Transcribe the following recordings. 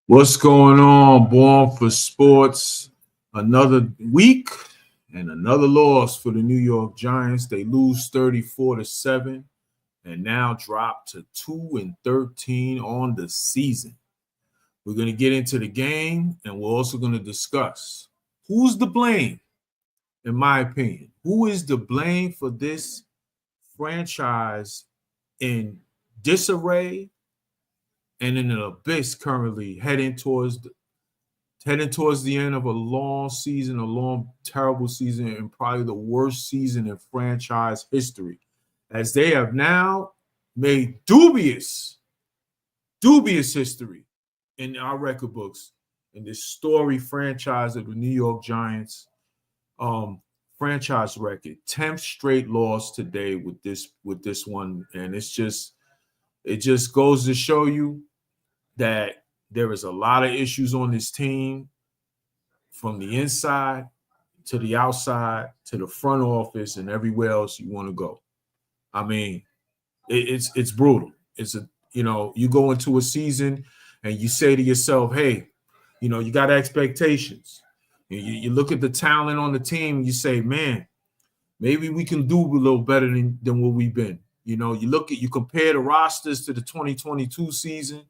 What's going on, Born for Sports? Another week and another loss for the New York Giants. They lose 34-7 and now drop to 2-13 on the season. We're going to get into the game, and we're also going to discuss who's to blame, in my opinion. Who is to blame for this franchise in disarray and in an abyss currently heading towards the end of a long season, a long, terrible season, and probably the worst season in franchise history, as they have now made dubious history in our record books in this story franchise of the New York Giants franchise record. 10th straight loss today with this one, and it just goes to show you that there is a lot of issues on this team, from the inside to the outside to the front office and everywhere else you want to go. I mean, it's brutal. You go into a season and you say to yourself, hey, you got expectations. You look at the talent on the team and you say, man, maybe we can do a little better than what we've been. You compare the rosters to the 2022 season,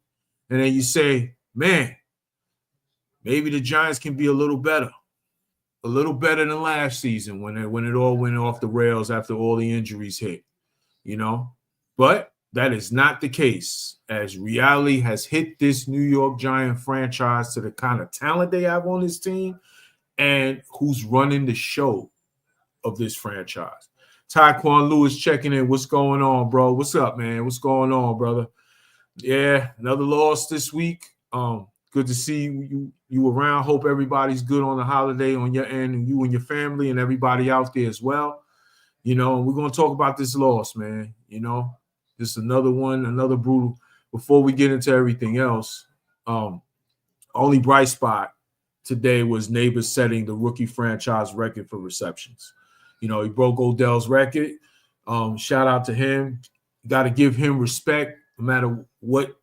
and then you say, man, maybe the Giants can be a little better than last season when it all went off the rails after all the injuries hit, But that is not the case, as reality has hit this New York Giant franchise to the kind of talent they have on this team and who's running the show of this franchise. Tyquan Lewis checking in. What's going on, bro? What's up, man? What's going on, brother? Yeah, another loss this week. Good to see you around. Hope everybody's good on the holiday on your end, and you and your family and everybody out there as well. We're going to talk about this loss, man. Just another one, another brutal. Before we get into everything else, only bright spot today was Neighbors setting the rookie franchise record for receptions. He broke Odell's record. Shout out to him. Got to give him respect. No matter what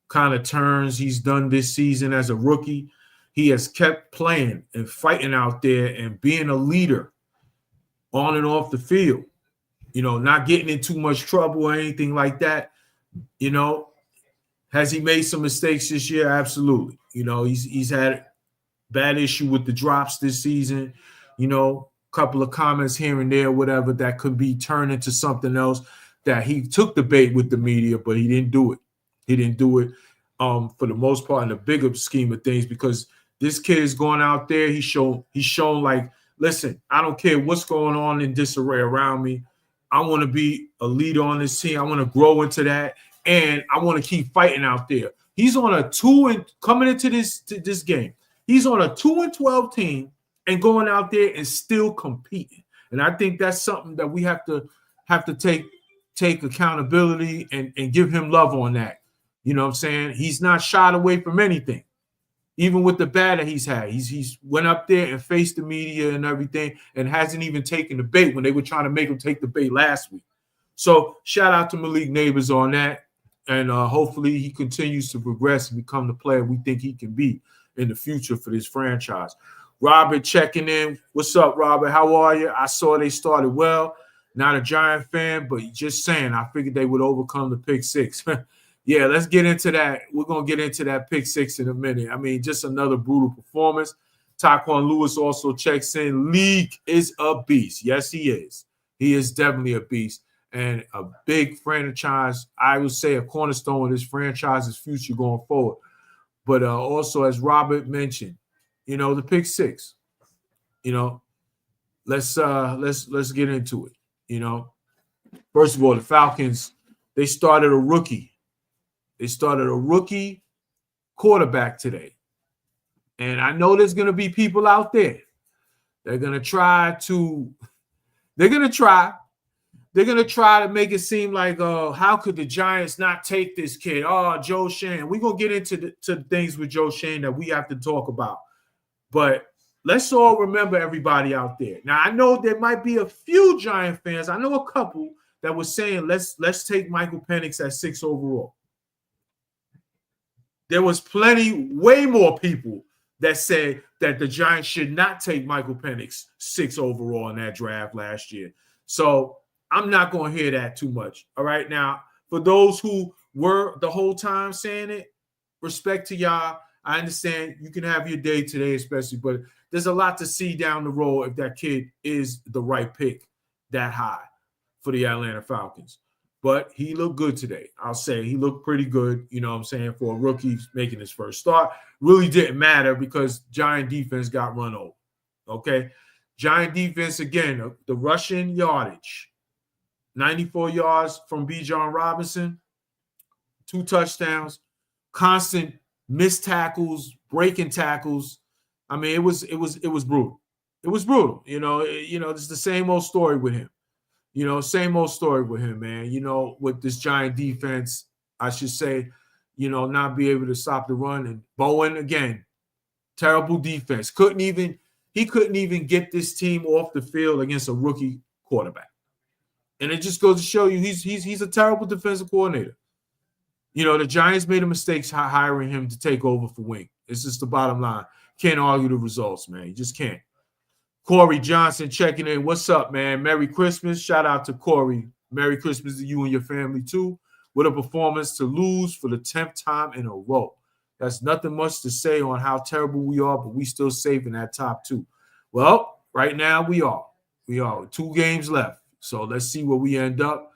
kind of turns he's done this season as a rookie, he has kept playing and fighting out there and being a leader on and off the field. Not getting in too much trouble or anything like that. Has he made some mistakes this year? Absolutely. He's had bad issue with the drops this season. Couple of comments here and there, whatever, that could be turned into something else. That he took the bait with the media, but he didn't do it. He didn't do it for the most part in the bigger scheme of things, because this kid is going out there. He's shown like, listen, I don't care what's going on in disarray around me. I want to be a leader on this team. I want to grow into that, and I want to keep fighting out there. He's on a 2 coming into this game. He's on a 2-12 team and going out there and still competing. And I think that's something that we have to take accountability and give him love on that. You know what I'm saying? He's not shied away from anything, even with the bad that he's had. He's went up there and faced the media and everything, and hasn't even taken the bait when they were trying to make him take the bait last week. So shout out to Malik Neighbors on that, and hopefully he continues to progress and become the player we think he can be in the future for this franchise. Robert checking in. What's up, Robert? How are you? I saw they started well. Not a Giant fan, but just saying, I figured they would overcome the pick six. Yeah, let's get into that. We're going to get into that pick six in a minute. I mean, just another brutal performance. Tyquan Lewis also checks in. League is a beast. Yes, he is. He is definitely a beast, and a big franchise. I would say a cornerstone of this franchise's future going forward. But also, as Robert mentioned, the pick six. Let's get into it. First of all, the Falcons, they started a rookie. They started a rookie quarterback today. And I know there's going to be people out there. They're going to try to make it seem like, how could the Giants not take this kid? Oh, Joe Shane. We're going to get into the things with Joe Shane that we have to talk about. But let's all remember, everybody out there. Now, I know there might be a few Giant fans. I know a couple that were saying, let's take Michael Penix at 6 overall. There was way more people that said that the Giants should not take Michael Penix 6 overall in that draft last year. So I'm not going to hear that too much. All right. Now, for those who were the whole time saying it, respect to y'all. I understand you can have your day today, especially, but there's a lot to see down the road if that kid is the right pick that high for the Atlanta Falcons. But he looked good today. I'll say he looked pretty good, you know what I'm saying, for a rookie making his first start. Really didn't matter because Giant defense got run over. Okay? Giant defense, again, the rushing yardage, 94 yards from Bijan Robinson, 2 touchdowns, constant missed tackles, breaking tackles. I mean, it was brutal. It was brutal. It's the same old story with him. Same old story with him, man. With this Giant defense, I should say, not be able to stop the run. And Bowen, again, terrible defense. He couldn't even get this team off the field against a rookie quarterback. And it just goes to show you he's a terrible defensive coordinator. The Giants made a mistake hiring him to take over for Wink. It's just the bottom line. Can't argue the results, man. You just can't. Corey Johnson checking in. What's up, man? Merry Christmas. Shout out to Corey. Merry Christmas to you and your family, too. What a performance to lose for the 10th time in a row. That's nothing much to say on how terrible we are, but we still safe in that top 2. Well, right now we are. We are. 2 games left. So let's see where we end up.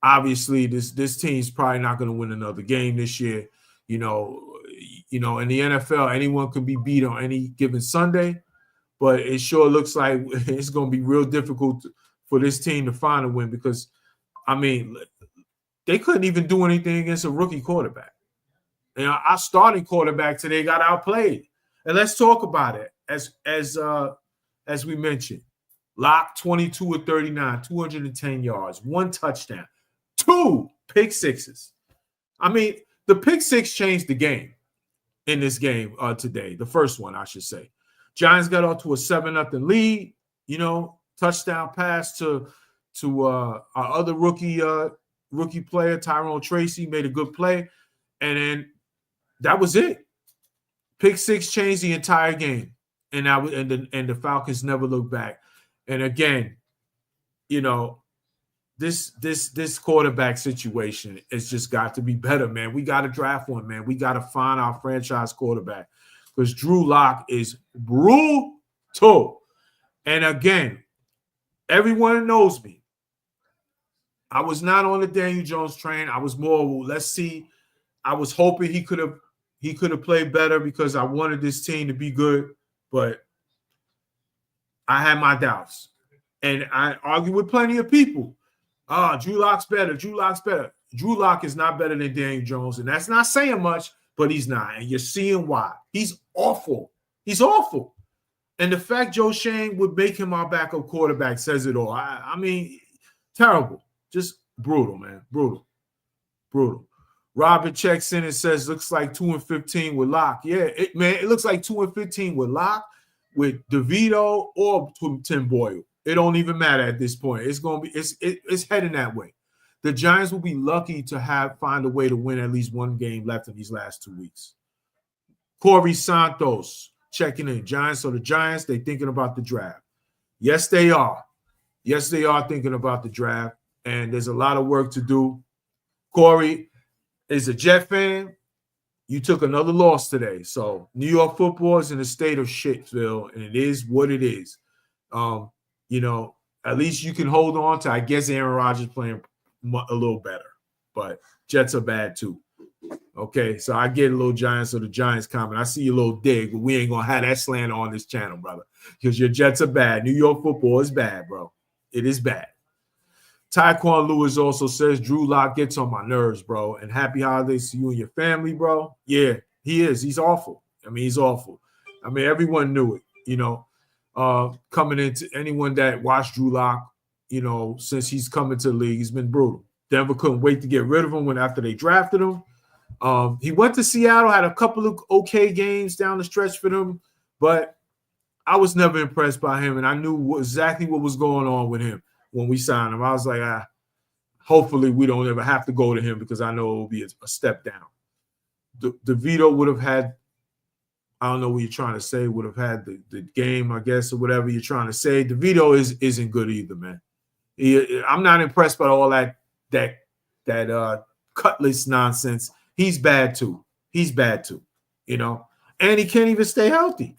Obviously, this team's probably not going to win another game this year. In the NFL, anyone can be beat on any given Sunday, but it sure looks like it's going to be real difficult for this team to find a win because, I mean, they couldn't even do anything against a rookie quarterback. Our starting quarterback today got outplayed. And let's talk about it. As we mentioned, Locke 22 of 39, 210 yards, 1 touchdown, 2 pick sixes. I mean, the pick six changed the game in this game today. The first one, I should say. Giants got off to a 7-0 lead. Touchdown pass to our other rookie player, Tyrone Tracy, made a good play, and then that was it. Pick six changed the entire game, and the Falcons never looked back. And again, this quarterback situation has just got to be better, man. We got to draft one, man. We got to find our franchise quarterback because Drew Lock is brutal. And again, everyone knows me. I was not on the Daniel Jones train. I was more, let's see. I was hoping he could have played better because I wanted this team to be good, but I had my doubts. And I argued with plenty of people. Drew Lock's better. Drew Lock's better. Drew Lock is not better than Daniel Jones, and that's not saying much, but he's not. And you're seeing why. He's awful. He's awful. And the fact Joe Shane would make him our backup quarterback says it all. I mean, terrible. Just brutal, man. Brutal. Robert checks in and says, looks like 2-15 with Locke. Yeah, it looks like 2-15 with Locke, with DeVito, or Tim Boyle. It don't even matter at this point. It's heading that way. The Giants will be lucky to find a way to win at least one game left in these last 2 weeks. Corey Santos checking in. Giants are the Giants. They're thinking about the draft. Yes, they are. Yes, they are thinking about the draft, and there's a lot of work to do. Corey is a Jet fan. You took another loss today. So New York football is in a state of shitville, and it is what it is. At least you can hold on to, I guess, Aaron Rodgers playing a little better. But Jets are bad too. Okay, so I get a little Giants or the Giants comment. I see a little dig, but we ain't going to have that slander on this channel, brother, because your Jets are bad. New York football is bad, bro. It is bad. Tyquan Lewis also says, Drew Lock gets on my nerves, bro, and happy holidays to you and your family, bro. Yeah, he is. He's awful. I mean, he's awful. I mean, everyone knew it, coming into anyone that watched Drew Lock, since he's come into the league, he's been brutal. Denver couldn't wait to get rid of him after they drafted him. He went to Seattle, had a couple of okay games down the stretch for them, but I was never impressed by him, and I knew exactly what was going on with him when we signed him. I was like, hopefully we don't ever have to go to him because I know it will be a step down. DeVito would have had, I don't know what you're trying to say, would have had the game, I guess, or whatever you're trying to say. DeVito isn't good either, man. I'm not impressed by all that Cutlass nonsense. He's bad too. You know, and he can't even stay healthy.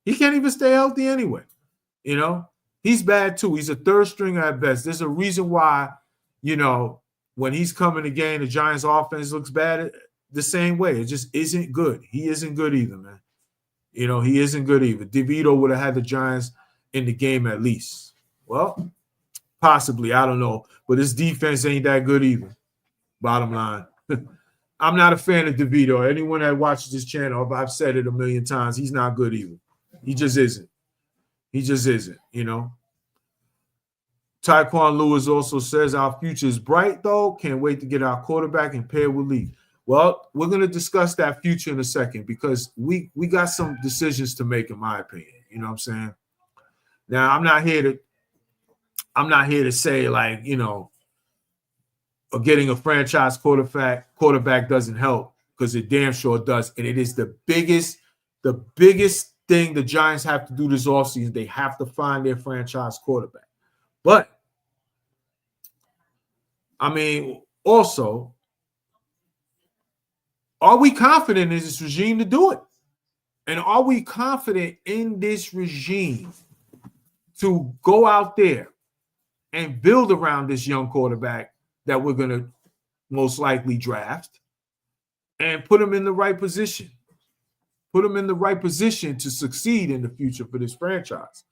He can't even stay healthy anyway. You know, he's bad too. He's a third stringer at best. There's a reason why, you know, when he's coming again, the Giants offense looks bad the same way. It just isn't good. He isn't good either, man. You know, he isn't good either. DeVito would have had the Giants in the game at least. Well, possibly. I don't know. But his defense ain't that good either. Bottom line. I'm not a fan of DeVito. Anyone that watches this channel, I've said it a million times, he's not good either. He just isn't. You know. Tyquan Lewis also says our future is bright, though. Can't wait to get our quarterback and pair with Lee. Well, we're going to discuss that future in a second because we got some decisions to make, in my opinion. You know what I'm saying? Now, I'm not here to say, like, you know, getting a franchise quarterback doesn't help, because it damn sure does. And it is the biggest thing the Giants have to do this offseason. They have to find their franchise quarterback. But, I mean, also, are we confident in this regime to do it? And are we confident in this regime to go out there and build around this young quarterback that we're going to most likely draft and put him in the right position? Put him in the right position to succeed in the future for this franchise.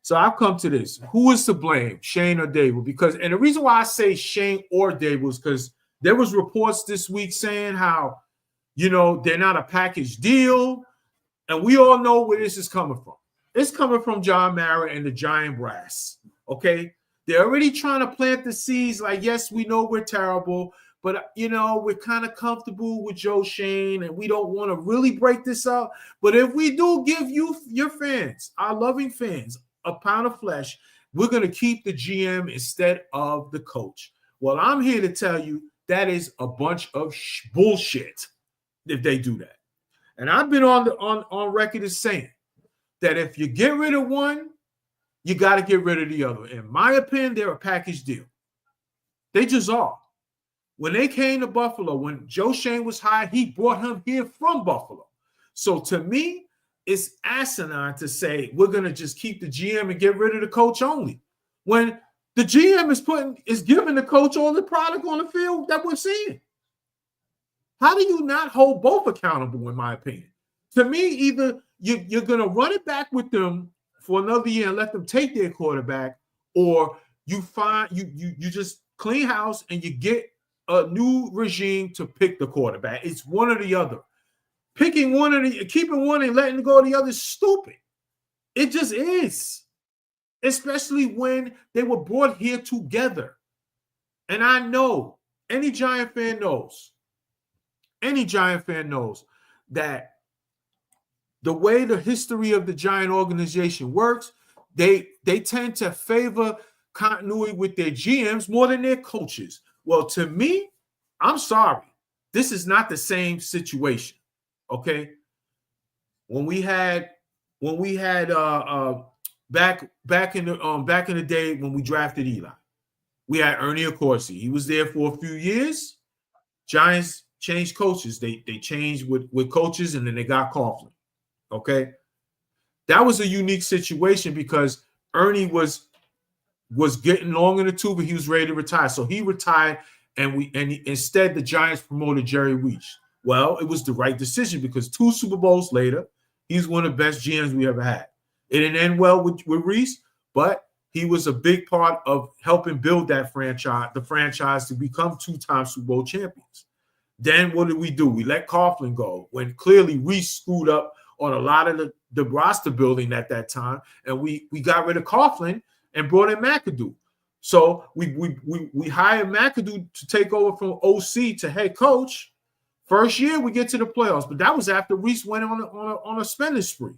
So I've come to this. Who is to blame, Shane or Dable? And the reason why I say Shane or Dable is because there was reports this week saying how, you know, they're not a package deal. And we all know where this is coming from. It's coming from John Mara and the Giant brass, okay? They're already trying to plant the seeds like, yes, we know we're terrible, but, you know, we're kind of comfortable with Joe Shane, and we don't want to really break this up. But if we do give you, your fans, our loving fans, a pound of flesh, we're going to keep the GM instead of the coach. Well, I'm here to tell you that is a bunch of bullshit if they do that. And I've been on record as saying that if you get rid of one, you got to get rid of the other. In my opinion, they're a package deal. They just are. When they came to Buffalo, when Joe Shane was hired, he brought him here from Buffalo. So to me, it's asinine to say we're going to just keep the GM and get rid of the coach only, when the GM is giving the coach all the product on the field that we're seeing. How do you not hold both accountable, in my opinion? To me, either you're going to run it back with them for another year and let them take their quarterback, or you just clean house and you get a new regime to pick the quarterback. It's one or the other. Keeping one and letting go of the other is stupid. It just is. Especially when they were brought here together. And I know any Giant fan knows that the way the history of the Giant organization works, they tend to favor continuity with their GMs more than their coaches. Well, to me, I'm sorry. This is not the same situation. Okay. When we had back in the day when we drafted Eli, we had Ernie Accorsi. He was there for a few years. Giants changed coaches. They changed with coaches, and then they got Coughlin. Okay. That was a unique situation because Ernie was getting long in the tooth, but he was ready to retire. So he retired, and instead the Giants promoted Jerry Weich. Well, it was the right decision because 2 Super Bowls later, he's one of the best GMs we ever had. It didn't end well with Reese, but he was a big part of helping build that franchise to become 2-time Super Bowl champions. Then what did we do? We let Coughlin go when clearly Reese screwed up on a lot of the roster building at that time, and we got rid of Coughlin and brought in McAdoo. So we hired McAdoo to take over from OC to head coach. First year we get to the playoffs, but that was after Reese went on a spending spree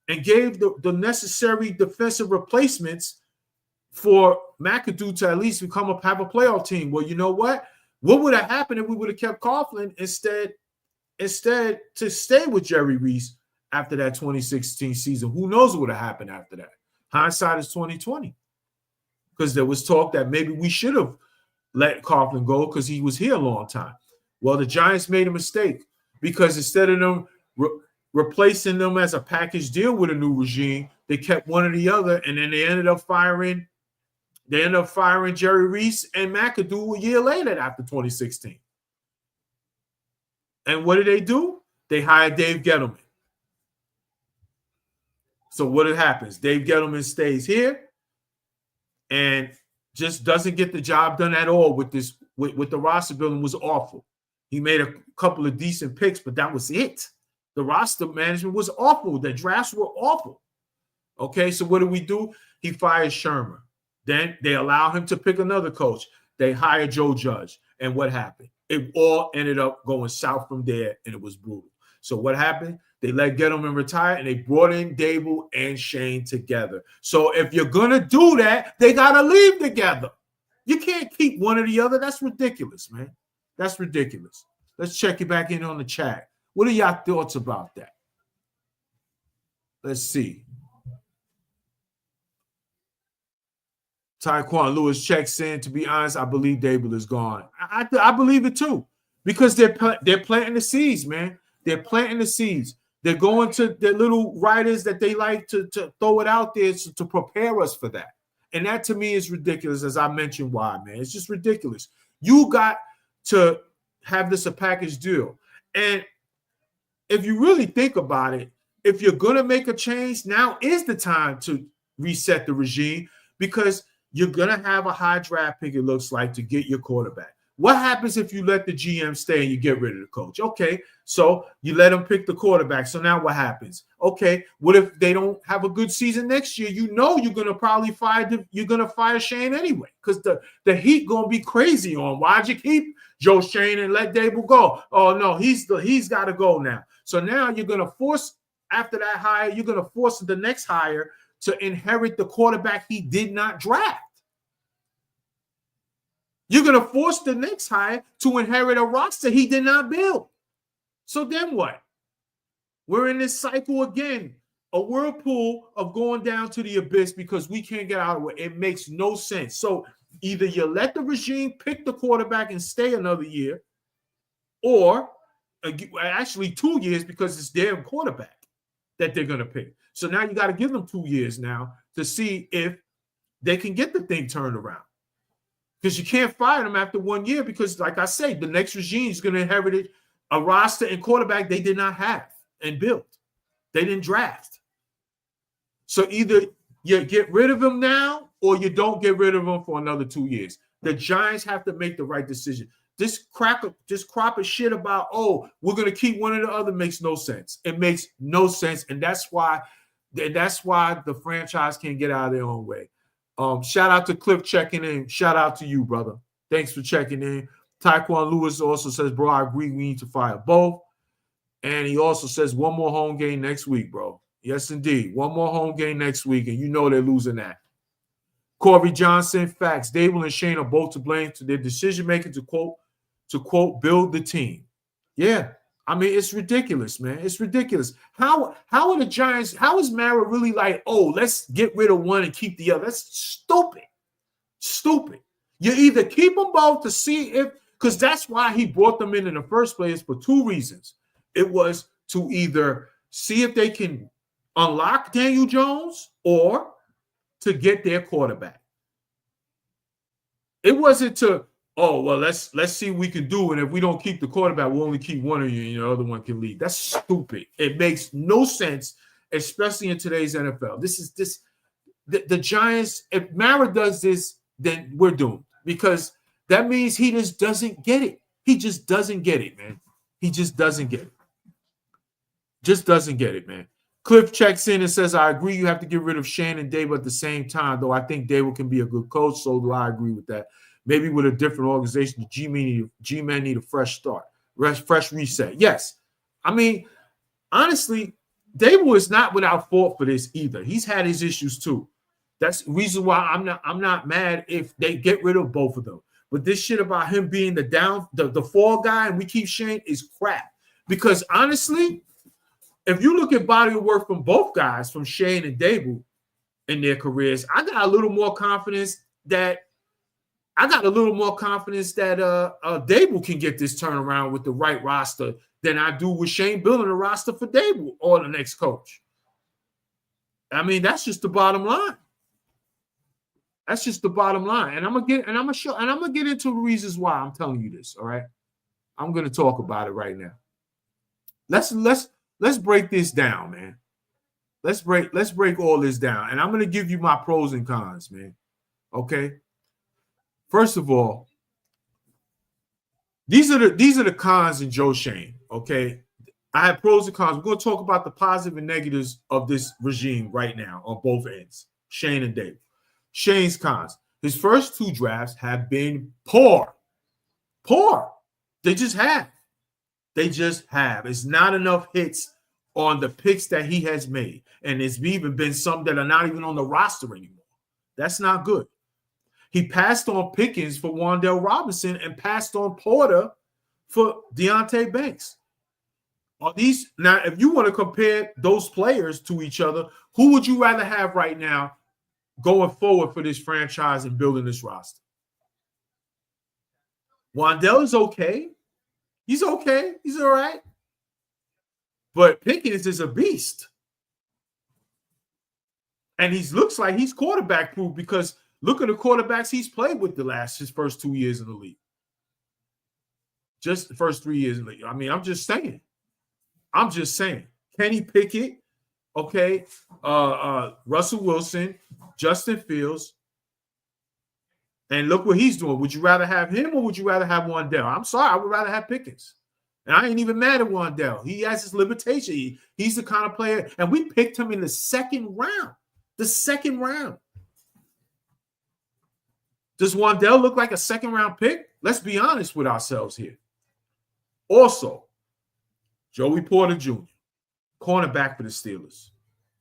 and gave the necessary defensive replacements for McAdoo to at least have a playoff team. Well, you know what? What would have happened if we would have kept Coughlin instead instead to stay with Jerry Reese after that 2016 season. Who knows what would have happened after that? Hindsight is 2020. Because there was talk that maybe we should have let Coughlin go because he was here a long time. Well, the Giants made a mistake because instead of them replacing them as a package deal with a new regime, they kept one or the other, and then they ended up firing Jerry Reese and McAdoo a year later after 2016. And what did they do? They hired Dave Gettleman. So what happens? Dave Gettleman stays here and just doesn't get the job done at all with this. With the roster building was awful. He made a couple of decent picks, but that was it. The roster management was awful. The drafts were awful. Okay, so what do? He fires Shermer. Then they allow him to pick another coach. They hire Joe Judge. And what happened? It all ended up going south from there, and it was brutal. So what happened? They let Gettleman retire, and they brought in Dable and Shane together. So if you're going to do that, they got to leave together. You can't keep one or the other. That's ridiculous, man. That's ridiculous. Let's check it back in on the chat. What are y'all thoughts about that? Let's see. Tyquan Lewis checks in. To be honest, I believe Dable is gone. I believe it too, because they're planting the seeds, man. They're planting the seeds. They're going to their little writers that they like to throw it out there to prepare us for that. And that to me is ridiculous, as I mentioned why, man. It's just ridiculous. You got to have this a package deal. And if you really think about it, if you're going to make a change, now is the time to reset the regime, because you're going to have a high draft pick, it looks like, to get your quarterback. What happens if you let the GM stay and you get rid of the coach? Okay, so you let them pick the quarterback. So now what happens? Okay, what if they don't have a good season next year? You know you're going to probably fire Shane anyway, because the heat going to be crazy on. Why'd you keep Joe Shane and let Dable go? Oh, no, he's got to go now. So now you're going to force, after that hire, you're going to force the next hire to inherit the quarterback he did not draft. You're going to force the next hire to inherit a roster he did not build. So then what? We're in this cycle again, a whirlpool of going down to the abyss because we can't get out of it. It makes no sense. So either you let the regime pick the quarterback and stay another year, or actually 2 years, because it's their quarterback that they're going to pick. So now you got to give them 2 years now to see if they can get the thing turned around. Because you can't fire them after 1 year, because, like I say, the next regime is going to inherit a roster and quarterback they did not have and build. They didn't draft. So either you get rid of them now or you don't get rid of them for another 2 years. The Giants have to make the right decision. This crop of shit about, oh, we're going to keep one or the other makes no sense. It makes no sense, and that's why the franchise can't get out of their own way. Shout out to Cliff checking in. Shout out to you, brother. Thanks for checking in. Tyquan Lewis also says, bro, I agree we need to fire both. And he also says one more home game next week, bro. Yes, indeed. One more home game next week, and you know they're losing that. Corey Johnson, facts. Dable and Shane are both to blame to their decision-making to quote, build the team. Yeah. I mean, it's ridiculous, man. It's ridiculous. How are the Giants, how is Mara really like, oh, let's get rid of one and keep the other? That's stupid. Stupid. You either keep them both to see if, because that's why he brought them in the first place, for two reasons. It was to either see if they can unlock Daniel Jones or to get their quarterback. It wasn't to, oh, well, let's see what we can do. And if we don't keep the quarterback, we'll only keep one of you and the other one can leave. That's stupid. It makes no sense, especially in today's NFL. The Giants, if Mara does this, then we're doomed, because that means he just doesn't get it. He just doesn't get it, man. He just doesn't get it. Just doesn't get it, man. Cliff checks in and says, I agree you have to get rid of Shane and Dable at the same time, though I think Dable can be a good coach, so do I agree with that. Maybe with a different organization, the G-Men need a fresh start, fresh reset. Yes. I mean, honestly, Dable is not without fault for this either. He's had his issues too. That's the reason why I'm not mad if they get rid of both of them. But this shit about him being the fall guy and we keep Shane is crap. Because honestly, if you look at body of work from both guys, from Shane and Dable in their careers, I got a little more confidence that Dable can get this turnaround with the right roster than I do with Shane building a roster for Dable or the next coach. I mean, that's just the bottom line. That's just the bottom line. And I'm gonna get into the reasons why I'm telling you this. All right. I'm gonna talk about it right now. Let's break this down, man. Let's break all this down. And I'm gonna give you my pros and cons, man. Okay. First of all, these are the cons in Joe Shane. Okay. I have pros and cons. We're going to talk about the positive and negatives of this regime right now on both ends, Shane and Dave. Shane's cons. His first 2 drafts have been poor. Poor. They just have. It's not enough hits on the picks that he has made. And there's even been some that are not even on the roster anymore. That's not good. He passed on Pickens for Wan'Dale Robinson and passed on Porter for Deonte Banks. Now, if you want to compare those players to each other, who would you rather have right now going forward for this franchise and building this roster? Wan'Dale is okay. He's okay. He's all right. But Pickens is a beast. And he looks like he's quarterback proof because look at the quarterbacks he's played with his first 2 years in the league. Just the first 3 years in the league. I mean, I'm just saying. Kenny Pickett, okay, Russell Wilson, Justin Fields, and look what he's doing. Would you rather have him or would you rather have Wan'Dale? I'm sorry, I would rather have Pickens. And I ain't even mad at Wan'Dale. He has his limitation. He's the kind of player, and we picked him in the second round. Does Wan'Dale look like a second-round pick? Let's be honest with ourselves here. Also, Joey Porter Jr., cornerback for the Steelers.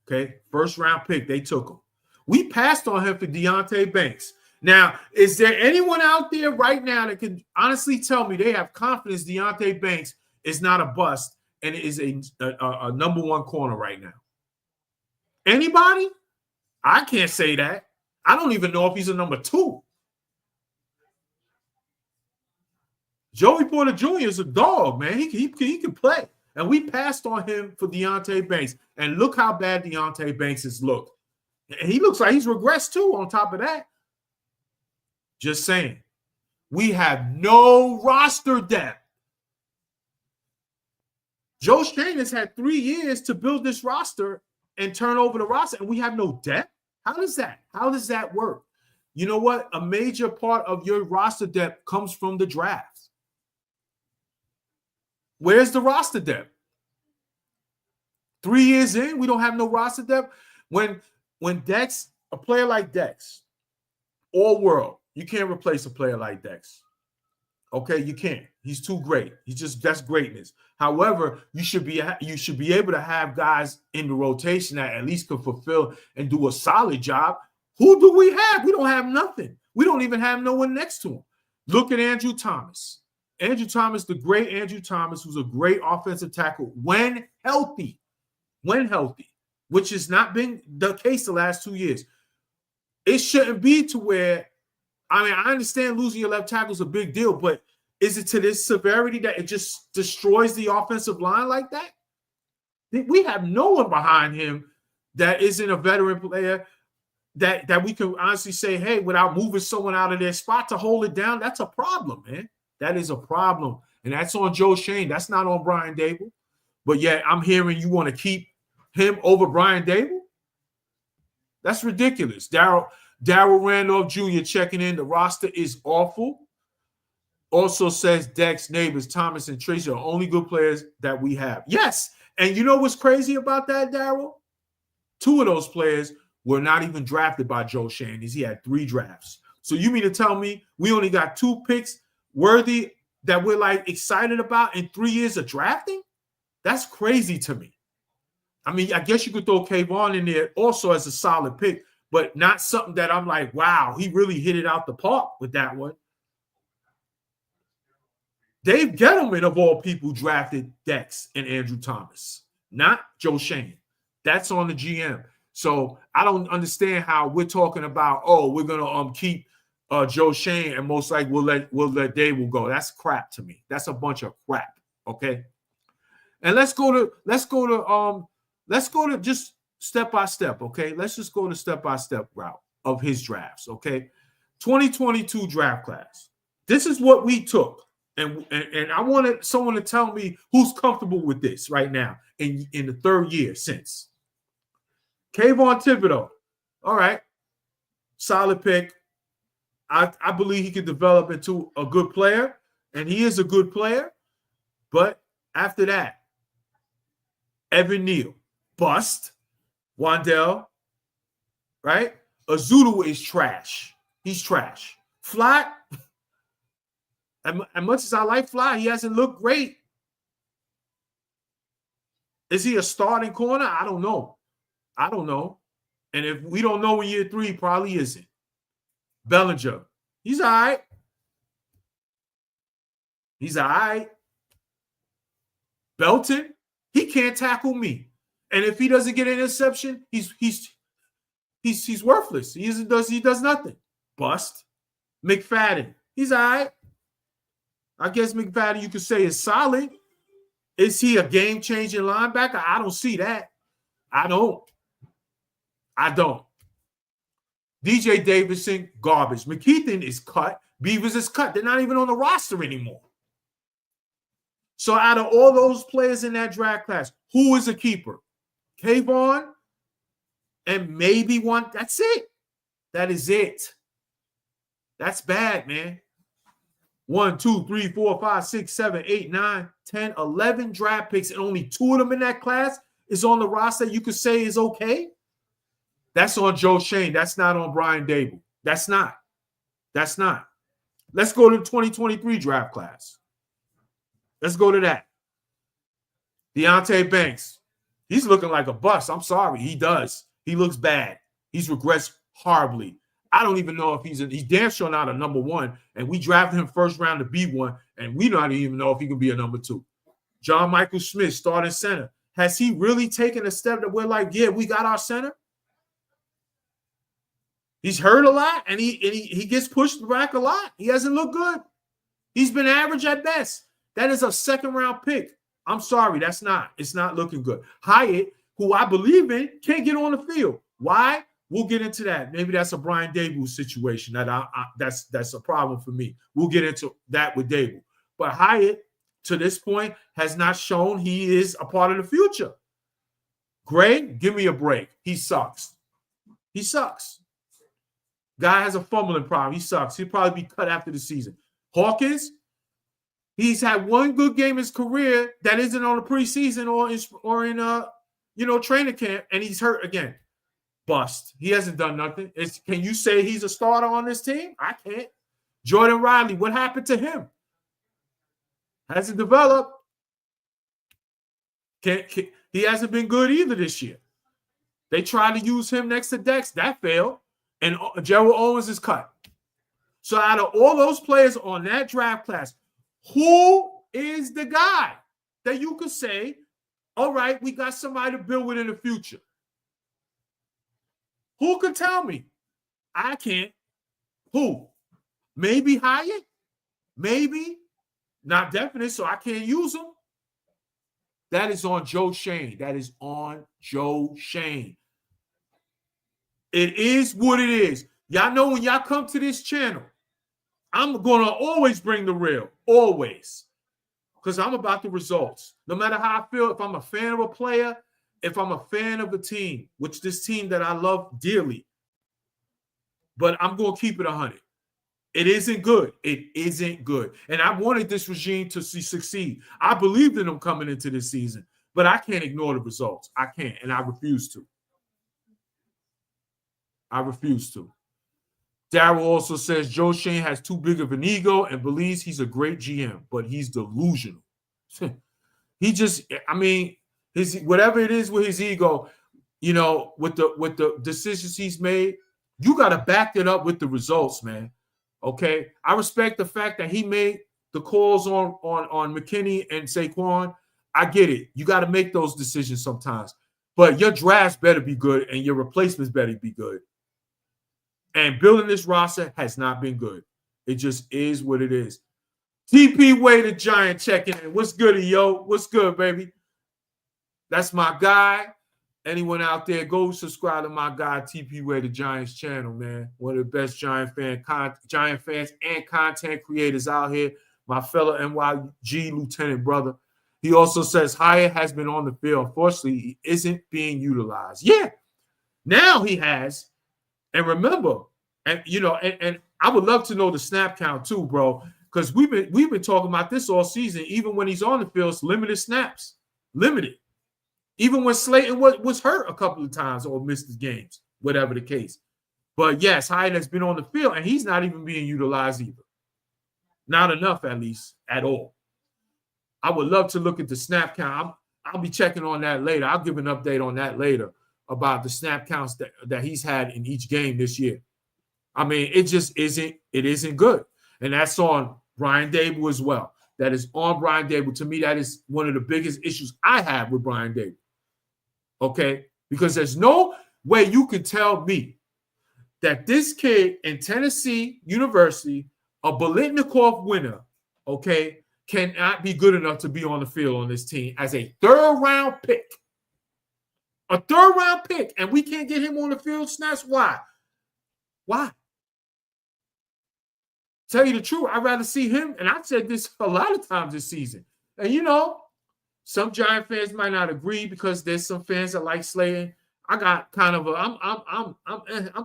Okay, first-round pick, they took him. We passed on him for Deonte Banks. Now, is there anyone out there right now that can honestly tell me they have confidence Deonte Banks is not a bust and is a number 1 corner right now? Anybody? I can't say that. I don't even know if he's a number 2. Joey Porter Jr. is a dog, man. He can play. And we passed on him for Deonte Banks. And look how bad Deonte Banks has looked. And he looks like he's regressed too on top of that. Just saying. We have no roster depth. Joe Shane has had 3 years to build this roster and turn over the roster, and we have no depth? How does that work? You know what? A major part of your roster depth comes from the draft. Where's the roster depth? 3 years in, we don't have no roster depth. When Dex, a player like Dex, all world, you can't replace a player like Dex. Okay, you can't. He's too great. That's greatness. However, you should be able to have guys in the rotation that at least could fulfill and do a solid job. Who do we have? We don't have nothing. We don't even have no one next to him. Look at Andrew Thomas. Andrew Thomas, the great Andrew Thomas, who's a great offensive tackle when healthy, which has not been the case the last 2 years. It shouldn't be to where, I mean, I understand losing your left tackle is a big deal, but is it to this severity that it just destroys the offensive line like that? We have no one behind him that isn't a veteran player that we can honestly say, hey, without moving someone out of their spot to hold it down, that's a problem, man. That is a problem. And that's on Joe Shane. That's not on Brian Dable. But yet I'm hearing you want to keep him over Brian Dable? That's ridiculous. Darryl Randolph Jr. checking in. The roster is awful. Also says Dex, Neighbors, Thomas, and Tracy are only good players that we have. Yes. And you know what's crazy about that, Darryl? 2 of those players were not even drafted by Joe Shane. He had 3 drafts. So you mean to tell me we only got 2 picks worthy that we're like excited about in 3 years of drafting? That's crazy to me. I mean, I guess you could throw Kayvon in there also as a solid pick, but not something that I'm like, wow, he really hit it out the park with that one. Dave Gettleman, of all people, drafted Dex and Andrew Thomas, not Joe Schoen. That's on the GM. So I don't understand how we're talking about, oh, we're gonna keep Joe Schoen and most likely we'll let Dave go. That's crap to me. That's a bunch of crap. Okay. And let's go to just step by step. Okay. Let's just go to step by step route of his drafts. Okay. 2022 draft class. This is what we took. And I wanted someone to tell me who's comfortable with this right now in the third year since. Kayvon Thibodeau. All right. Solid pick. I believe he could develop into a good player, and he is a good player. But after that, Evan Neal, bust. Wandell, right? Azudu is trash. He's trash. Fly, as much as I like Fly, he hasn't looked great. Is he a starting corner? I don't know. And if we don't know in year 3, he probably isn't. Bellinger, he's all right. Belton, he can't tackle me. And if he doesn't get an interception, he's worthless. He does nothing. Bust. McFadden, he's all right. I guess McFadden you could say is solid. Is he a game-changing linebacker? I don't see that. I don't. DJ Davidson, garbage. McKeithen is cut. Beavers is cut. They're not even on the roster anymore. So out of all those players in that draft class, who is a keeper? Kayvon and maybe one. That's it. That is it. That's bad, man. 1, 2, 3, 4, 5, 6, 7, 8, 9, 10, 11 draft picks, and only 2 of them in that class is on the roster you could say is okay. That's on Joe Schoen. That's not on Brian Dable. That's not. Let's go to the 2023 draft class. Let's go to that. Deonte Banks. He's looking like a bust. I'm sorry. He does. He looks bad. He's regressed horribly. I don't even know if he's damn sure not a number 1. And we drafted him first round to be 1. And we don't even know if he can be a number 2. John Michael Smith, starting center. Has he really taken a step that we're like, yeah, we got our center? He's hurt a lot, and he gets pushed back a lot. He hasn't looked good. He's been average at best. That is a second-round pick. I'm sorry, it's not looking good. Hyatt, who I believe in, can't get on the field. Why? We'll get into that. Maybe that's a Brian Dable situation. That's a problem for me. We'll get into that with Dable. But Hyatt, to this point, has not shown he is a part of the future. Gray, give me a break. He sucks. Guy has a fumbling problem. He sucks. He'll probably be cut after the season. Hawkins, he's had one good game in his career that isn't on the preseason or in training camp, and he's hurt again. Bust. He hasn't done nothing. Can you say he's a starter on this team? I can't. Jordan Riley, what happened to him? Hasn't developed. He hasn't been good either this year. They tried to use him next to Dex. That failed. And Gerald Owens is cut. So out of all those players on that draft class, who is the guy that you could say, all right, we got somebody to build with in the future? Who could tell me? I can't. Who? Maybe Hyatt? Maybe. Not definite, so I can't use him. That is on Joe Schoen. It is what it is. Y'all know when y'all come to this channel, I'm going to always bring the real. Always. Because I'm about the results. No matter how I feel, if I'm a fan of a player, if I'm a fan of the team, which this team that I love dearly, but I'm going to keep it 100. It isn't good. And I wanted this regime to succeed. I believed in them coming into this season, but I can't ignore the results. I can't, and I refuse to. Darryl also says Joe Schoen has too big of an ego and believes he's a great GM, but he's delusional. His whatever it is with his ego, with the decisions he's made, you got to back it up with the results, man. Okay, I respect the fact that he made the calls on McKinney and Saquon. I get it. You got to make those decisions sometimes. But your drafts better be good and your replacements better be good. And building this roster has not been good. It just is what it is. TP Way the Giant checking in. What's good, yo? What's good, baby? That's my guy. Anyone out there, go subscribe to my guy, TP Way the Giants channel, man. One of the best Giant fans and content creators out here. My fellow NYG lieutenant brother. He also says Hyatt has been on the field. Unfortunately, he isn't being utilized. Yeah, now he has. And remember, and I would love to know the snap count too, bro, because we've been talking about this all season. Even when he's on the field, it's limited snaps, limited. Even when Slayton was hurt a couple of times or missed the games, whatever the case. But yes, Hyatt has been on the field, and he's not even being utilized either. Not enough, at least, at all. I would love to look at the snap count. I'll be checking on that later. I'll give an update on that later about the snap counts that he's had in each game this year. I mean, it just isn't good. And that's on Brian Dable as well. That is on Brian Dable. To me, that is one of the biggest issues I have with Brian Dable. Okay? Because there's no way you can tell me that this kid in Tennessee University, a Biletnikoff winner, okay, cannot be good enough to be on the field on this team as a third-round pick. A third-round pick, and we can't get him on the field snaps. Why? Why? Tell you the truth, I'd rather see him, and I've said this a lot of times this season. And, some Giant fans might not agree because there's some fans that like Slayton. I got kind of I'm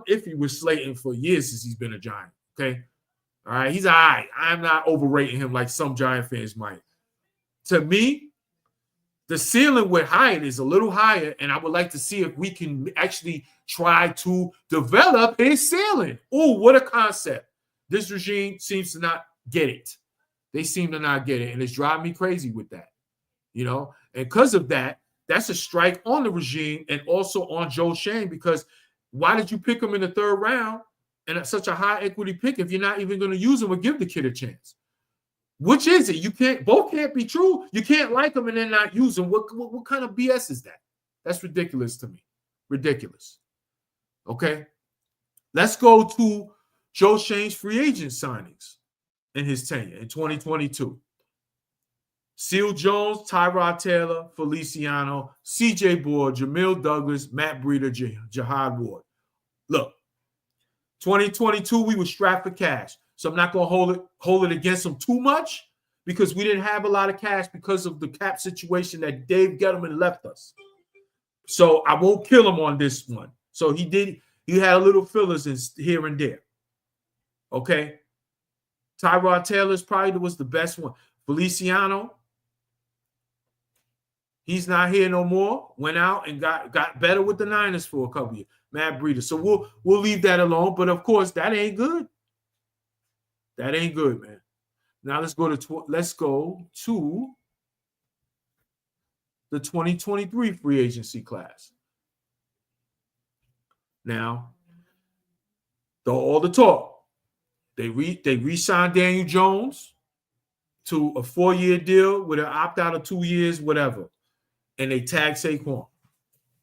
iffy with Slayton for years since he's been a Giant, okay? All right, he's all right. I'm not overrating him like some Giant fans might. To me, the ceiling with Hyatt is a little higher, and I would like to see if we can actually try to develop his ceiling. Oh, what a concept. This regime seems to not get it. They seem to not get it, and it's driving me crazy with that. And because of that, that's a strike on the regime and also on Joe Shane, because why did you pick him in the third round and at such a high equity pick if you're not even going to use him or give the kid a chance? Which is it? Both can't be true. You can't like him and then not use him. What kind of BS is that? That's ridiculous to me. Ridiculous. Okay. Let's go to Joe Shane's free agent signings in his tenure in 2022. Seal Jones, Tyrod Taylor, Feliciano, C.J. Board, Jamil Douglas, Matt Breida, Jihad Ward. Look, 2022, we were strapped for cash. So I'm not going to hold it against them too much because we didn't have a lot of cash because of the cap situation that Dave Gettleman left us. So I won't kill him on this one. So he had a little fillers here and there. Okay. Tyrod Taylor's probably was the best one. Feliciano, he's not here no more. Went out and got better with the Niners for a couple years. Matt Breida. So we'll leave that alone. But of course, that ain't good. That ain't good, man. Now let's go to the 2023 free agency class. Now, all the talk. They re-signed Daniel Jones to a 4-year deal with an opt-out of 2 years, whatever. And they tagged Saquon.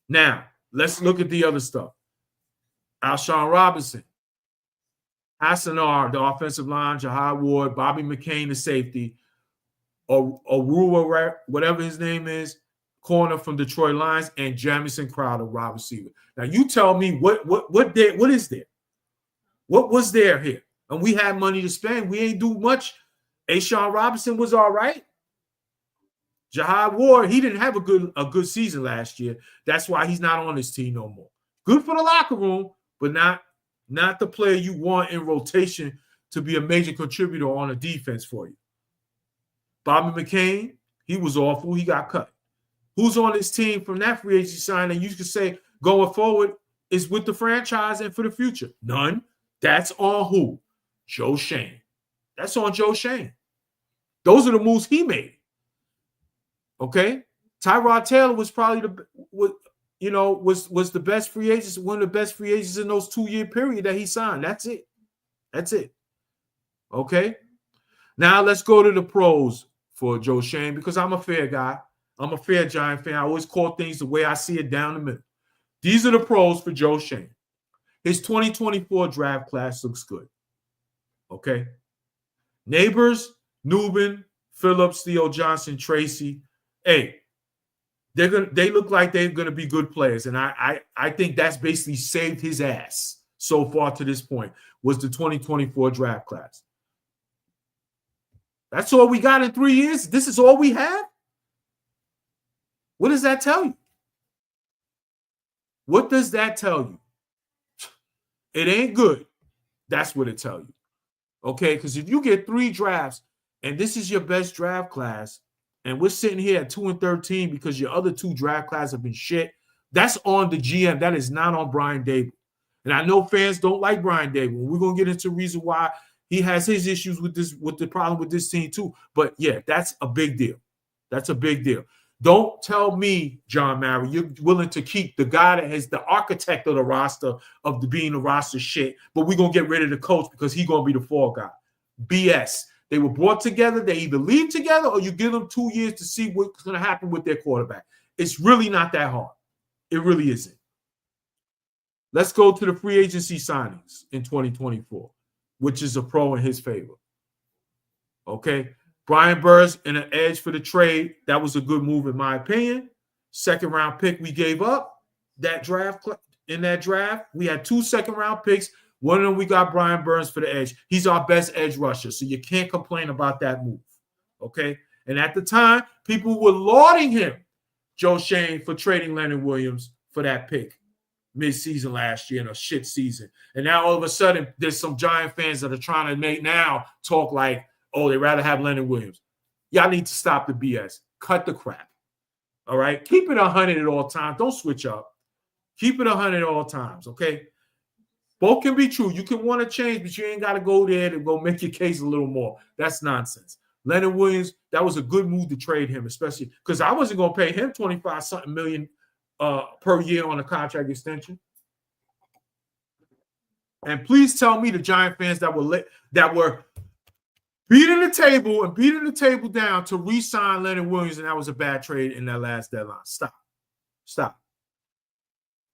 Now, let's look at the other stuff. Alshon Robinson, Hassanar, the offensive line, Jihad Ward, Bobby McCain, the safety, Orua, whatever his name is, corner from Detroit Lions, and Jamison Crowder, wide receiver. Now, you tell me what is there? What was there here? And we had money to spend. We ain't do much. Alshon Robinson was all right. Jihad Ward, he didn't have a good season last year. That's why he's not on this team no more. Good for the locker room, but not the player you want in rotation to be a major contributor on a defense for you. Bobby McCain, he was awful. He got cut. Who's on this team from that free agency signing you could say going forward is with the franchise and for the future? None. That's on who? Joe Shane. That's on Joe Shane. Those are the moves he made. Okay? Tyrod Taylor was probably was the best free agent, one of the best free agents in those 2-year period that he signed. That's it. Okay? Now let's go to the pros for Joe Schoen, because I'm a fair guy. I'm a fair Giant fan. I always call things the way I see it, down the middle. These are the pros for Joe Schoen. His 2024 draft class looks good. Okay. Neighbors, Newman, Phillips, Theo Johnson, Tracy. Hey, they look like they're gonna be good players. And I think that's basically saved his ass so far to this point, was the 2024 draft class. That's all we got in 3 years. This is all we have. What does that tell you? What does that tell you? It ain't good. That's what it tells you. Okay, because if you get 3 drafts and this is your best draft class, and we're sitting here at 2-13 because your other 2 draft classes have been shit, that's on the GM. That is not on Brian Daboll. And I know fans don't like Brian Daboll. We're gonna get into the reason why he has his issues with this, with the problem with this team too. But yeah, that's a big deal. That's a big deal. Don't tell me, John Mara, you're willing to keep the guy that is the architect of the roster, of the being the roster shit, but we're going to get rid of the coach because he's going to be the fall guy. BS. They were brought together. They either leave together or you give them 2 years to see what's going to happen with their quarterback. It's really not that hard. It really isn't. Let's go to the free agency signings in 2024, which is a pro in his favor. Okay. Brian Burns in an edge for the trade. That was a good move, in my opinion. 2nd round pick we gave up that draft. In that draft, we had 2 second-round picks. One of them we got Brian Burns for the edge. He's our best edge rusher, so you can't complain about that move. Okay? And at the time, people were lauding him, Joe Schoen, for trading Leonard Williams for that pick mid-season last year in a shit season. And now all of a sudden, there's some Giant fans that are trying to make now talk like, oh, they'd rather have Leonard Williams. Y'all need to stop the BS. Cut the crap. All right? Keep it 100 at all times. Don't switch up. Keep it 100 at all times, okay? Both can be true. You can want to change, but you ain't got to go there to go make your case a little more. That's nonsense. Leonard Williams, that was a good move to trade him, especially because I wasn't going to pay him 25-something million per year on a contract extension. And please tell me the Giant fans that were beating the table down to re-sign Leonard Williams, and that was a bad trade in that last deadline. Stop.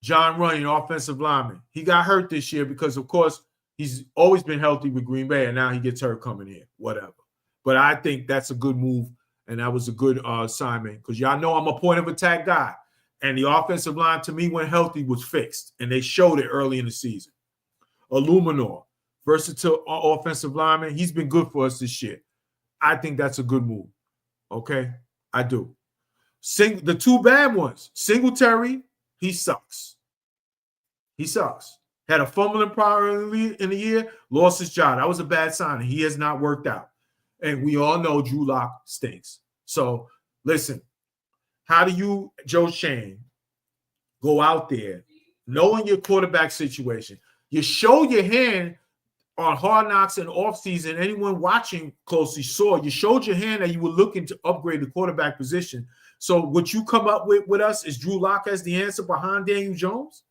John Runyon, offensive lineman. He got hurt this year because, of course, he's always been healthy with Green Bay, and now he gets hurt coming in. Whatever. But I think that's a good move, and that was a good assignment because y'all know I'm a point of attack guy, and the offensive line, to me, when healthy, was fixed, and they showed it early in the season. Illuminor, versatile offensive lineman. He's been good for us this year. I think that's a good move. Okay? I do. The 2 bad ones. Singletary, he sucks. He sucks. Had a fumbling problem in the year, lost his job. That was a bad sign. He has not worked out. And we all know Drew Lock stinks. So, listen, how do you, Joe Schoen, go out there knowing your quarterback situation? You show your hand on Hard Knocks and offseason. Anyone watching closely saw you showed your hand that you were looking to upgrade the quarterback position. So what you come up with us is Drew Lock as the answer behind Daniel Jones?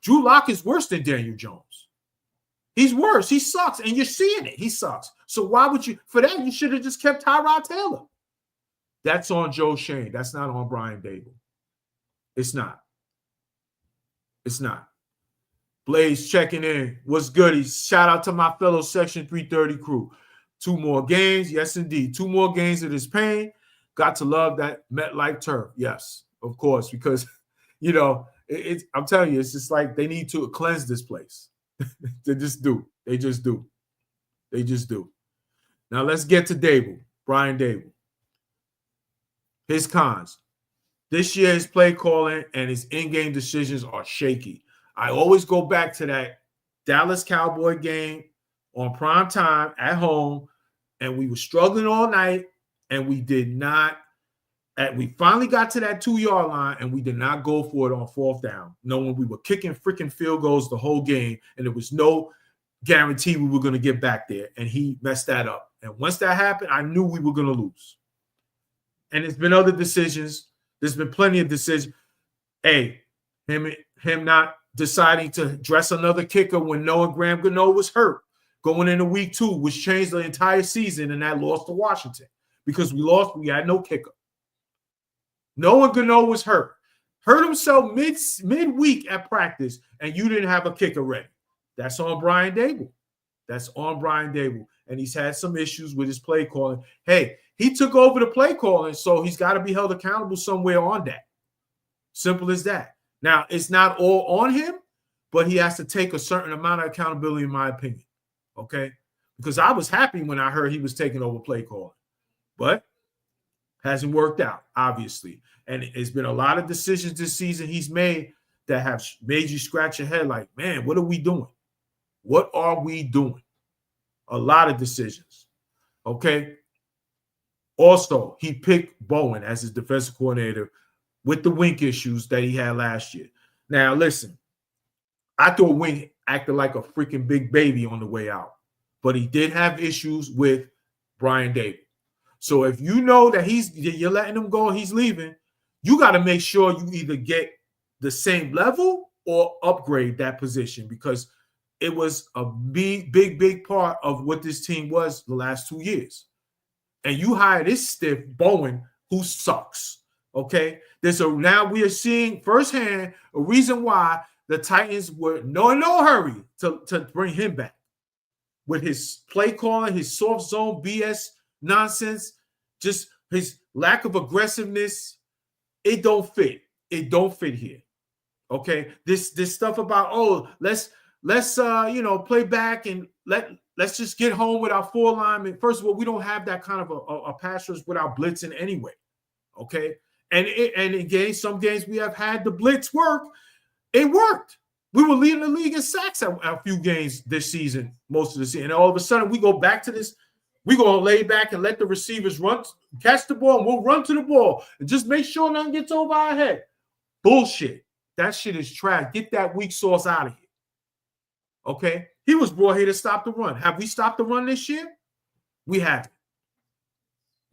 Drew Lock is worse than Daniel Jones. He's worse. He sucks, and you're seeing it. He sucks. So why would you – for that, you should have just kept Tyrod Taylor. That's on Joe Schoen. That's not on Brian Daboll. It's not. It's not. Blaze checking in. What's good? Shout out to my fellow Section 330 crew. 2 more games. Yes, indeed. 2 more games of this pain. Got to love that MetLife turf. Yes, of course, because, you know, I'm telling you, it's just like they need to cleanse this place. They just do. They just do. They just do. Now, let's get to Daboll, Brian Daboll. His cons. This year, his play calling and his in-game decisions are shaky. I always go back to that Dallas Cowboy game on prime time at home, and we were struggling all night. And we did not, we finally got to that 2-yard line, and we did not go for it on 4th down, knowing we were kicking freaking field goals the whole game, and there was no guarantee we were going to get back there, and he messed that up. And once that happened, I knew we were going to lose. And there's been other decisions. There's been plenty of decisions. Hey, him not deciding to dress another kicker when Noah Graham Gano was hurt. going into week 2, which changed the entire season, and that loss to Washington because we had no kicker. Noah Gano was hurt himself midweek at practice, and you didn't have a kicker ready. That's on Brian Daboll. And he's had some issues with his play calling. Hey, he took over the play calling, so he's got to be held accountable somewhere on that. Simple as that. Now, it's not all on him, but he has to take a certain amount of accountability, in my opinion. Okay? Because I was happy when I heard he was taking over play calling. But hasn't worked out, obviously. And it's been a lot of decisions this season he's made that have made you scratch your head like, man, what are we doing? What are we doing? A lot of decisions. Okay? Also, he picked Bowen as his defensive coordinator with the Wink issues that he had last year. Now, listen, I thought Wink acted like a freaking big baby on the way out, but he did have issues with Brian Daboll. So if you know that you're letting him go and he's leaving, you got to make sure you either get the same level or upgrade that position, because it was a big part of what this team was the last 2 years. And you hire this stiff Bowen who sucks. Okay, now we are seeing firsthand a reason why the Titans were in no hurry to bring him back with his play calling, his soft zone BS nonsense, just his lack of aggressiveness. It don't fit. It don't fit here. Okay, this stuff about let's play back and let's just get home with our 4 linemen. First of all, we don't have that kind of a pass rush without blitzing anyway. Okay. And in some games we have had the blitz work. It worked. We were leading the league in sacks at a few games this season, most of the season. And all of a sudden we go back to this. We're going to lay back and let the receivers catch the ball, and we'll run to the ball and just make sure nothing gets over our head. Bullshit. That shit is trash. Get that weak sauce out of here. Okay? He was brought here to stop the run. Have we stopped the run this year? We haven't.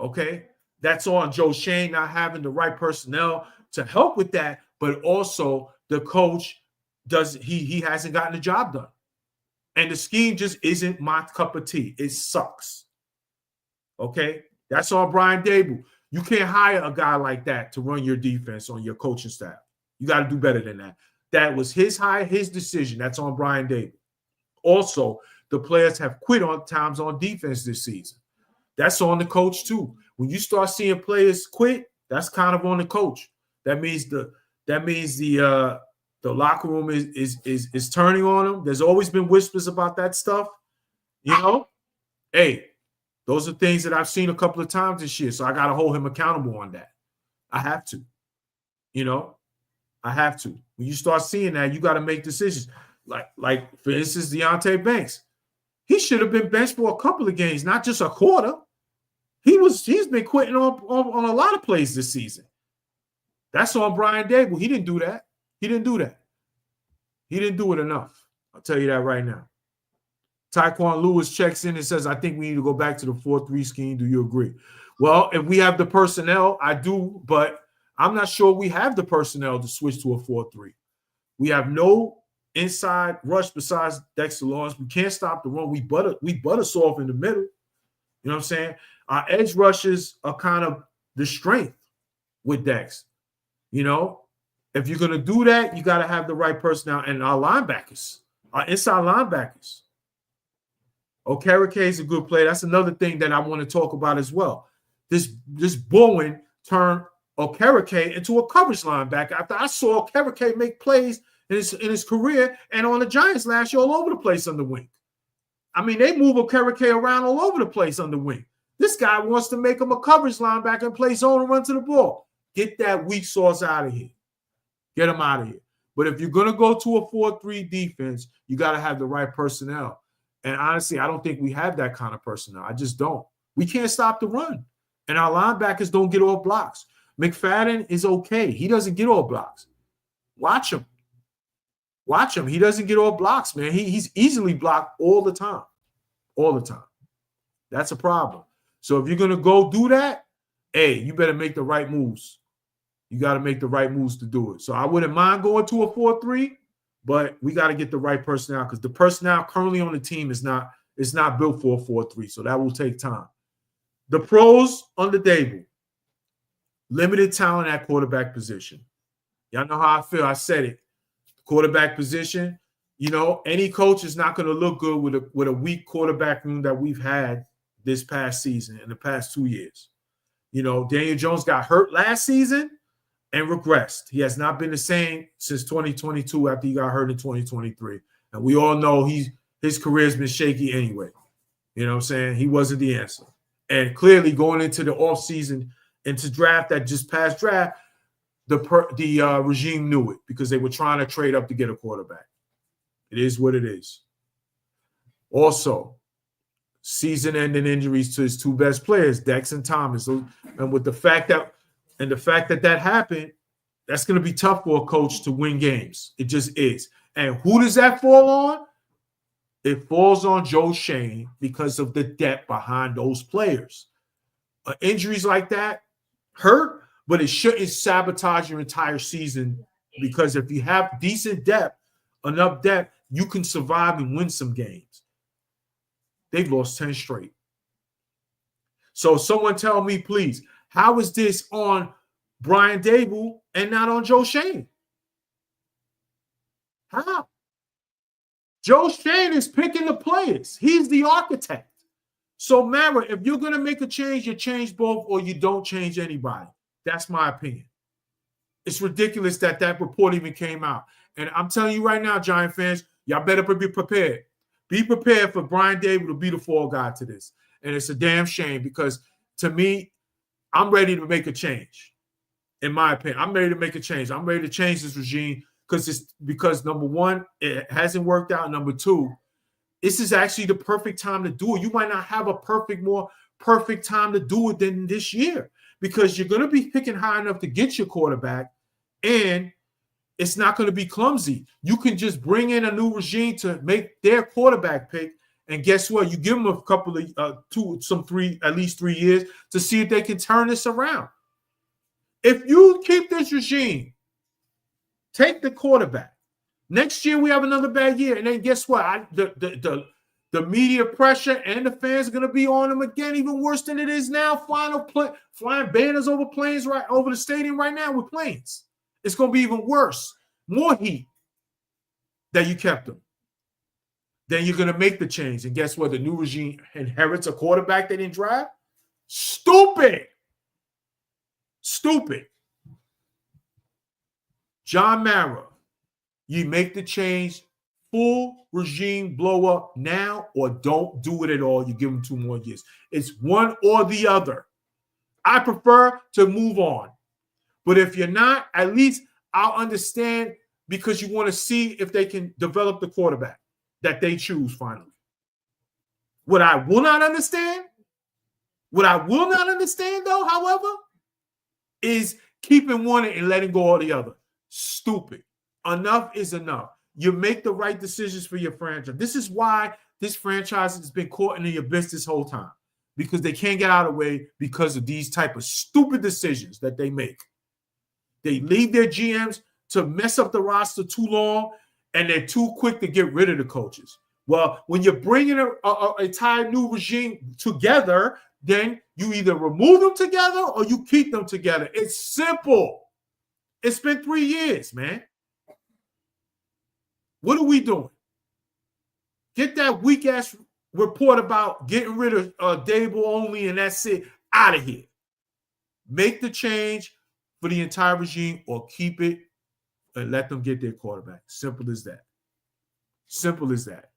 Okay? That's on Joe Shane not having the right personnel to help with that, but also the coach he hasn't gotten the job done. And the scheme just isn't my cup of tea. It sucks. Okay? That's on Brian Daboll. You can't hire a guy like that to run your defense on your coaching staff. You got to do better than that. That was his hire, his decision. That's on Brian Daboll. Also, the players have quit on times on defense this season. That's on the coach too. When you start seeing players quit, that's kind of on the coach. That means the locker room is turning on them. There's always been whispers about that stuff. Hey, those are things that I've seen a couple of times this year. So I got to hold him accountable on that. I have to. I have to. When you start seeing that, you got to make decisions. Like for instance, Deonte Banks. He should have been benched for a couple of games, not just a quarter. He's been quitting on a lot of plays this season. That's on Brian Daboll. He didn't do that. He didn't do it enough. I'll tell you that right now. Tyquan Lewis checks in and says, I think we need to go back to the 4-3 scheme. Do you agree? Well, if we have the personnel, I do, but I'm not sure we have the personnel to switch to a 4-3. We have no inside rush besides Dexter Lawrence. We can't stop the run. We butter soft in the middle. You know what I'm saying? Our edge rushes are kind of the strength with Dex. If you're going to do that, you got to have the right personnel. And our linebackers, our inside linebackers. Okereke is a good play. That's another thing that I want to talk about as well. This Bowen turned Okereke into a coverage linebacker after I saw Okereke make plays in his career and on the Giants last year all over the place under Wink. I mean, they move Okereke around all over the place under Wink. This guy wants to make him a coverage linebacker and play zone and run to the ball. Get that weak sauce out of here. Get him out of here. But if you're going to go to a 4-3 defense, you got to have the right personnel. And honestly, I don't think we have that kind of personnel. I just don't. We can't stop the run. And our linebackers don't get off blocks. McFadden is okay. He doesn't get off blocks. Watch him. Watch him. He doesn't get off blocks, man. He's easily blocked all the time. All the time. That's a problem. So if you're going to go do that, hey, you better make the right moves. You got to make the right moves to do it. So I wouldn't mind going to a 4-3, but we got to get the right personnel because the personnel currently on the team is not It's not built for a 4-3, so that will take time. The pros on the table: limited talent at quarterback position. Y'all know how I feel. I said it. Quarterback position. Any coach is not going to look good with a weak quarterback room that we've had this past season in the past 2 years. Daniel Jones got hurt last season and regressed. He has not been the same since 2022 after he got hurt in 2023. And we all know his career has been shaky anyway. You know what I'm saying? He wasn't the answer. And clearly going into the offseason, into draft, that just past draft, the regime knew it because they were trying to trade up to get a quarterback. It is what it is. Also, season-ending injuries to his two best players, Dex and Thomas. And with the fact that happened, that's going to be tough for a coach to win games. It just is. And who does that fall on? It falls on Joe Schoen because of the depth behind those players. Injuries like that hurt, but it shouldn't sabotage your entire season, because if you have decent depth, enough depth, you can survive and win some games. They've lost 10 straight. So someone tell me, please, how is this on Brian Daboll and not on Joe Schoen? How? Joe Schoen is picking the players. He's the architect. So, Mara, if you're going to make a change, you change both or you don't change anybody. That's my opinion. It's ridiculous that report even came out. And I'm telling you right now, Giant fans, y'all better be prepared. Be prepared for Brian Daboll to be the fall guy to this. And it's a damn shame because, to me, I'm ready to make a change. In my opinion, I'm ready to make a change. I'm ready to change this regime because number one, it hasn't worked out. Number two, this is actually the perfect time to do it. You might not have a more perfect time to do it than this year, because you're going to be picking high enough to get your quarterback, and it's not going to be clumsy. You can just bring in a new regime to make their quarterback pick, and guess what? You give them a couple of at least 3 years to see if they can turn this around. If you keep this regime, take the quarterback. Next year we have another bad year, and then guess what? The media pressure and the fans are going to be on them again, even worse than it is now. Flying banners over planes right over the stadium right now with planes. It's going to be even worse. More heat that you kept them. Then you're going to make the change, and guess what? The new regime inherits a quarterback they didn't draft. Stupid. John Mara, you make the change, full regime blow up now, or don't do it at all. You give them 2 more years. It's one or the other. I prefer to move on. But if you're not, at least I'll understand, because you want to see if they can develop the quarterback that they choose finally. What I will not understand, though, however, is keeping one and letting go of the other. Stupid. Enough is enough. You make the right decisions for your franchise. This is why this franchise has been caught in the abyss this whole time, because they can't get out of the way because of these type of stupid decisions that they make. They leave their GMs to mess up the roster too long, and they're too quick to get rid of the coaches. Well, when you're bringing an entire new regime together, then you either remove them together or you keep them together. It's simple. It's been 3 years, man. What are we doing? Get that weak-ass report about getting rid of Daboll only and that's it out of here. Make the change for the entire regime or keep it and let them get their quarterback. Simple as that. Simple as that.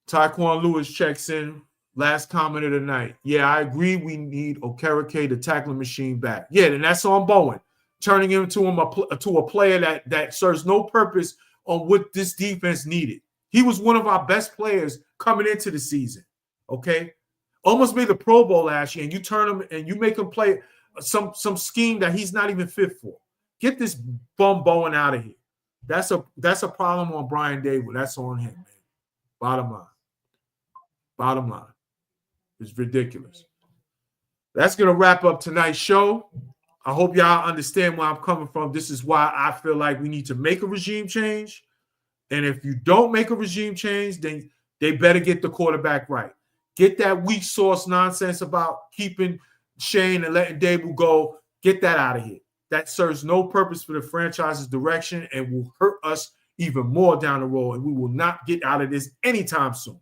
Taekwon Lewis checks in. Last comment of the night. Yeah, I agree. We need Okereke, the tackling machine, back. Yeah, and that's on Bowen. Turning him to a player that serves no purpose on what this defense needed. He was one of our best players coming into the season. Okay? Almost made the Pro Bowl last year, and you turn him and you make him play some scheme that he's not even fit for. Get this bum Bowen out of here. That's a problem on Brian Daboll. That's on him, man. Bottom line. It's ridiculous. That's going to wrap up tonight's show. I hope y'all understand where I'm coming from. This is why I feel like we need to make a regime change. And if you don't make a regime change, then they better get the quarterback right. Get that weak sauce nonsense about keeping Shane and letting Dable go. Get that out of here. That serves no purpose for the franchise's direction and will hurt us even more down the road. And we will not get out of this anytime soon.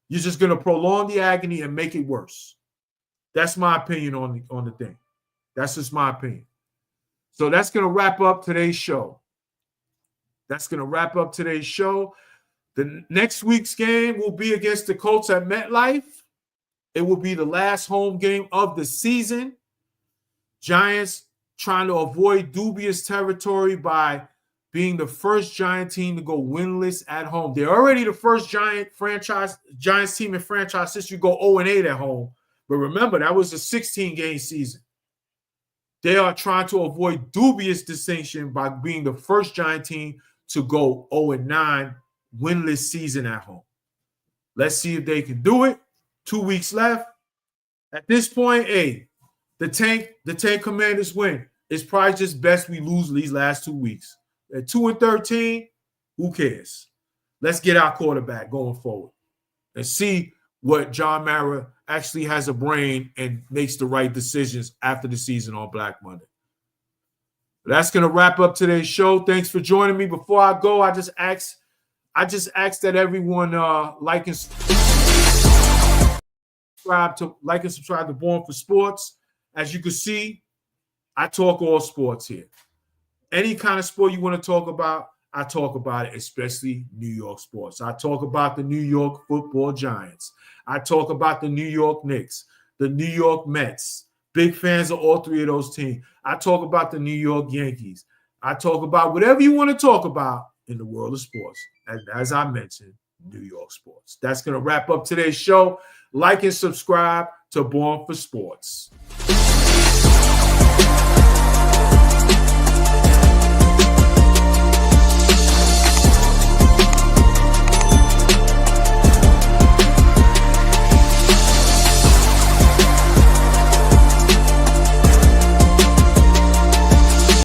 You're just going to prolong the agony and make it worse. That's my opinion on the thing. That's just my opinion. So that's going to wrap up today's show. The next week's game will be against the Colts at MetLife. It will be the last home game of the season. Giants trying to avoid dubious territory by being the first Giant team to go winless at home. They're already the first Giants team in franchise history to go 0-8 at home. But remember, that was a 16-game season. They are trying to avoid dubious distinction by being the first Giant team to go 0-9 winless season at home. Let's see if they can do it. 2 weeks left. At this point, the tank Commanders win. It's probably just best we lose these last 2 weeks. At 2-13, who cares? Let's get our quarterback going forward and see what John Mara actually has a brain and makes the right decisions after the season on Black Monday. That's going to wrap up today's show. Thanks for joining me. Before I go, I just ask that everyone like and subscribe to Born for Sports. As you can see, I talk all sports here. Any kind of sport you want to talk about, I talk about it, especially New York sports. I talk about the New York Football Giants. I talk about the New York Knicks, the New York Mets. Big fans of all three of those teams. I talk about the New York Yankees. I talk about whatever you want to talk about in the world of sports. And as I mentioned, New York sports. That's going to wrap up today's show. Like and subscribe to Born for Sports.